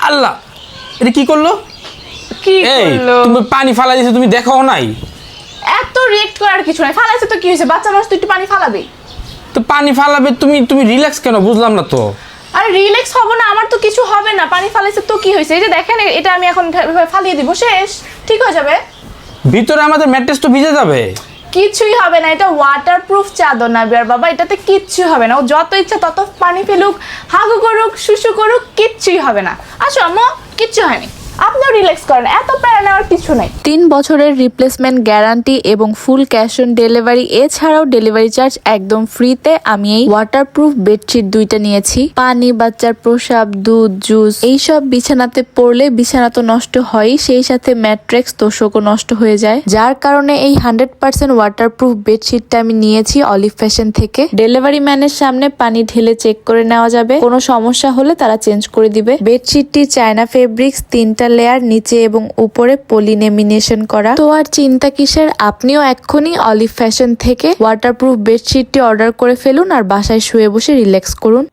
আল্লাহ, এটা কি করলো? কি এই করলো? তুমি পানি ফালা দিয়েছো, তুমি দেখো নাই? এত রিয়েক্ট করার কিছু নাই, ফালাইছে তো কি হয়েছে, বাচ্চা মানুষ তো একটু পানি ফালাবে। তো পানি ফালাবে, তুমি রিল্যাক্স কেন, বুঝলাম না তো। আরে রিল্যাক্স হবো না, আমার তো কিছু হবে না, পানি ফালাইছে তো কি হয়েছে, এই যে দেখেন এটা আমি এখন ফালিয়ে দিব, শেষ, ঠিক হয়ে যাবে। ভিতরে আমাদের ম্যাট্রেস তো ভিজে যাবে। কিছুই হবে না, এটা ওয়াটারপ্রুফ চাদর না বিয়ার বাবা, এটাতে কিচ্ছু হবে না, ও যত ইচ্ছা তত পানি ফেলুক, হাগু করুক, শুশু করুক, কিচ্ছুই হবে না। আসো আম্মু, কিচ্ছু হয়নি, আপনিও রিল্যাক্স করেন, এত প্যারা নেওয়ার কিছু নাই। 3 বছরের রিপ্লেসমেন্ট গ্যারান্টি এবং ফুল ক্যাশ অন ডেলিভারি, এছাড়াও ডেলিভারি চার্জ একদম ফ্রিতে আমি এই ওয়াটারপ্রুফ বেডশিট 2টা নিয়েছি। পানি, বাচ্চার প্রসাব, দুধ, জুস এইসব বিছানাতে পড়লে বিছানা তো নষ্ট হয়, সেই সাথে ম্যাট্রেক্স তোষকও নষ্ট হয়ে যায়, যার কারণে এই 100% ওয়াটারপ্রুফ বেডশিটটা আমি নিয়েছি অলিভ ফ্যাশন থেকে। ডেলিভারি ম্যানের সামনে পানি ঢেলে চেক করে নেওয়া যাবে, কোনো সমস্যা হলে তারা চেঞ্জ করে দিবে। বেডশিটটি চায়না ফেব্রিক্স, 3টা লেয়ার, নিচে এবং উপরে পলিলেমিনেশন করা। তো আর চিন্তা কিসের, আপনিও এক্ষুনি অলিভ ফ্যাশন থেকে ওয়াটারপ্রুফ বেডশিটটি অর্ডার করে ফেলুন আর বাসায় শুয়ে বসে রিল্যাক্স করুন।